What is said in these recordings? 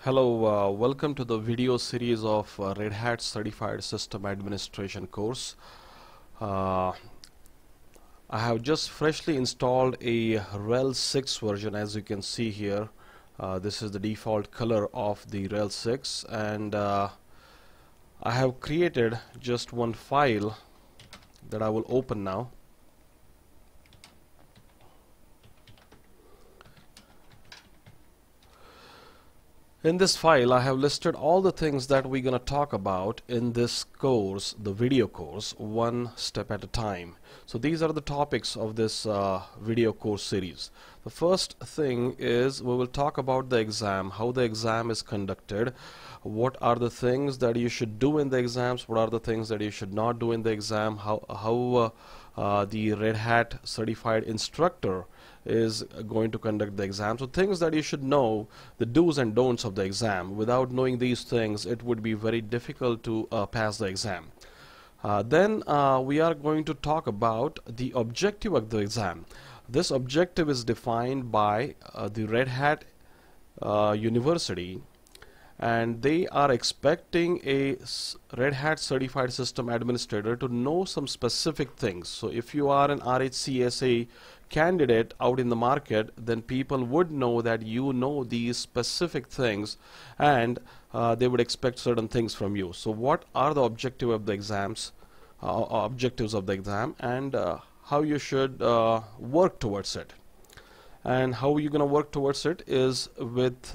Hello, welcome to the video series of Red Hat Certified System Administration course. I have just freshly installed a RHEL 6 version. As you can see here, this is the default color of the RHEL 6, and I have created just one file that I will open now. In this file, I have listed all the things that we're going to talk about in this course, the video course, one step at a time. So these are the topics of this video course series. The first thing is we will talk about the exam, how the exam is conducted, what are the things that you should do in the exams, what are the things that you should not do in the exam, how the Red Hat certified instructor is going to conduct the exam. So things that you should know, the do's and don'ts of the exam. Without knowing these things, it would be very difficult to pass the exam. Then we are going to talk about the objective of the exam. This objective is defined by the Red Hat University, and they are expecting a Red Hat certified system administrator to know some specific things. So if you are an RHCSA candidate out in the market, then people would know that you know these specific things, and they would expect certain things from you. So what are the objectives of the exams, and how you should work towards it. And how you're going to work towards it is with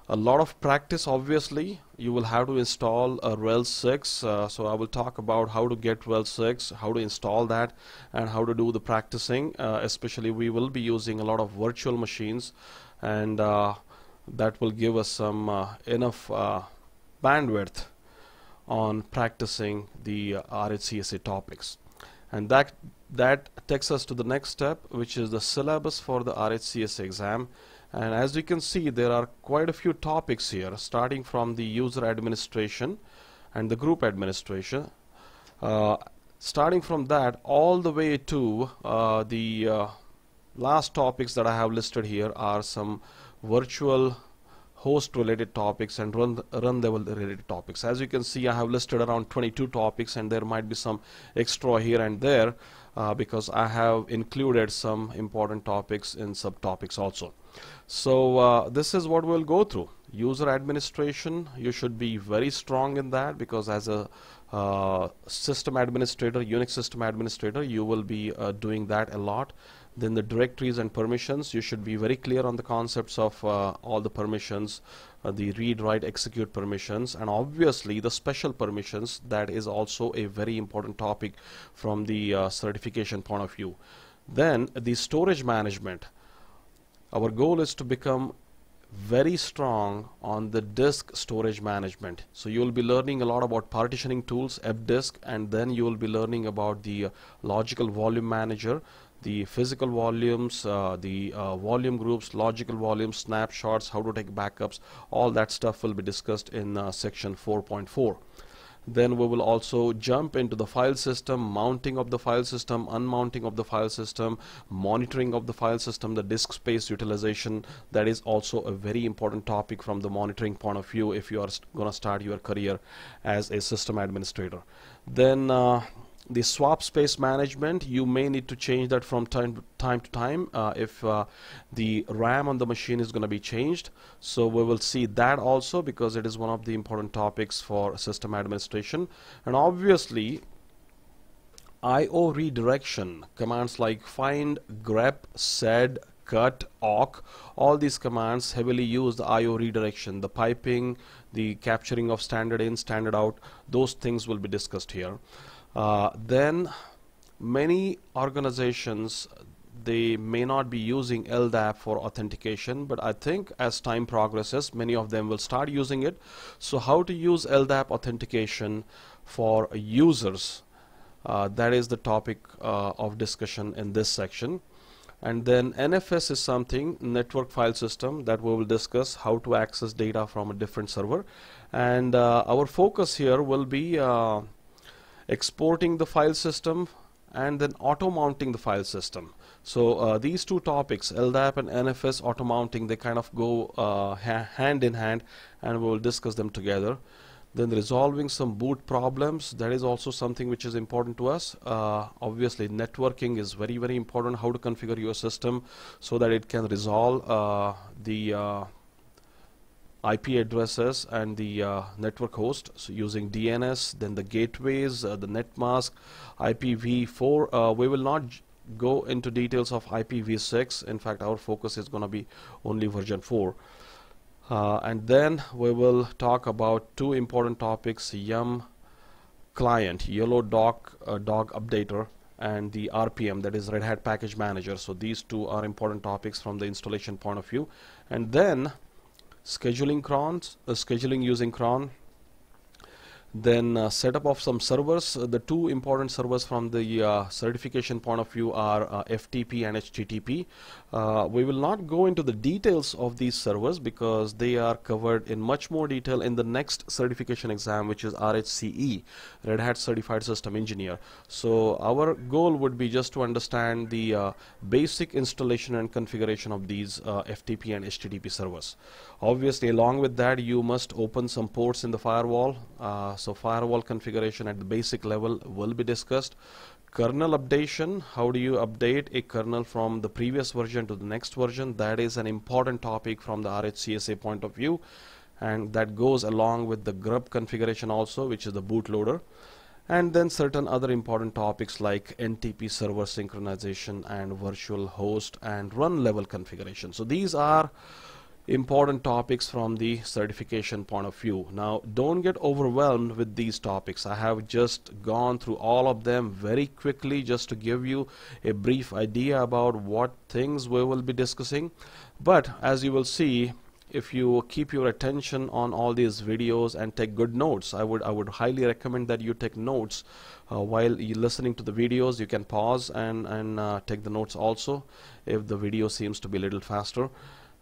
a lot of practice. Obviously, you will have to install a RHEL 6. So I will talk about how to get RHEL 6, how to install that, and how to do the practicing. Especially, we will be using a lot of virtual machines, and that will give us some enough bandwidth on practicing the RHCSA topics. And that takes us to the next step, which is the syllabus for the RHCSA exam. And as you can see, there are quite a few topics here, starting from the user administration and the group administration. Starting from that all the way to the last topics that I have listed here are some virtual host related topics and run level related topics. As you can see, I have listed around 22 topics, and there might be some extra here and there because I have included some important topics in subtopics also. So this is what we'll go through. User administration, you should be very strong in that, because as a system administrator, Unix system administrator, you will be doing that a lot. Then the directories and permissions, you should be very clear on the concepts of all the permissions, the read, write, execute permissions, and obviously the special permissions. That is also a very important topic from the certification point of view. Then the storage management. Our goal is to become very strong on the disk storage management. So you will be learning a lot about partitioning tools, fdisk, and then you will be learning about the logical volume manager, the physical volumes, the volume groups, logical volumes, snapshots, how to take backups. All that stuff will be discussed in section 4.4. Then we will also jump into the file system, mounting of the file system, unmounting of the file system, monitoring of the file system, the disk space utilization. That is also a very important topic from the monitoring point of view if you are going to start your career as a system administrator. Then the swap space management, you may need to change that from time to time if the RAM on the machine is going to be changed. So we will see that also, because it is one of the important topics for system administration. And obviously IO redirection, commands like find, grep, sed, cut, awk, all these commands heavily use the IO redirection, the piping, the capturing of standard in, standard out. Those things will be discussed here. Then many organizations, they may not be using LDAP for authentication, but I think as time progresses, many of them will start using it. So how to use LDAP authentication for users, that is the topic of discussion in this section. And then NFS is something, network file system, that we will discuss how to access data from a different server. And our focus here will be exporting the file system and then auto mounting the file system. So these two topics, LDAP and NFS auto mounting, they kind of go hand in hand, and we will discuss them together. Then resolving some boot problems, that is also something which is important to us. Obviously networking is very, very important, how to configure your system so that it can resolve the IP addresses and the network host, so using DNS, then the gateways, the netmask, IPv4. We will not go into details of IPv6. In fact, our focus is going to be only version 4. And then we will talk about two important topics: YUM client, yellow dog updater, and the RPM, that is Red Hat Package Manager. So these two are important topics from the installation point of view. And then scheduling using cron, then setup of some servers. The two important servers from the certification point of view are FTP and HTTP. We will not go into the details of these servers because they are covered in much more detail in the next certification exam, which is RHCE, Red Hat Certified System Engineer. So our goal would be just to understand the basic installation and configuration of these FTP and HTTP servers. Obviously, along with that, you must open some ports in the firewall. So firewall configuration at the basic level will be discussed. Kernel updation, how do you update a kernel from the previous version to the next version? That is an important topic from the RHCSA point of view, and that goes along with the grub configuration also, which is the bootloader. And then certain other important topics like NTP server synchronization and virtual host and run level configuration. So these are important topics from the certification point of view. Now, don't get overwhelmed with these topics. I have just gone through all of them very quickly just to give you a brief idea about what things we will be discussing. But as you will see, if you keep your attention on all these videos and take good notes, I would highly recommend that you take notes while you're listening to the videos. You can pause and take the notes also if the video seems to be a little faster.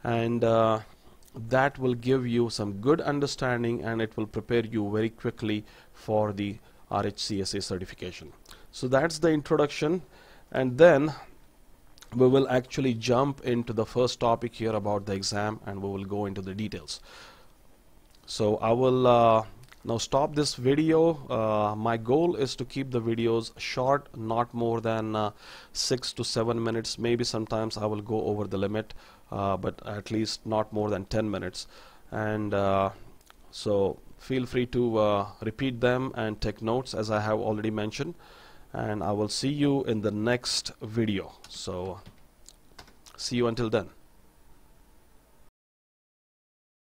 And that will give you some good understanding, and it will prepare you very quickly for the RHCSA certification. So that's the introduction, and then we will actually jump into the first topic here about the exam, and we will go into the details. So I will now stop this video. My goal is to keep the videos short, not more than 6 to 7 minutes. Maybe sometimes I will go over the limit, but at least not more than 10 minutes. And so feel free to repeat them and take notes, as I have already mentioned. And I will see you in the next video. So see you until then.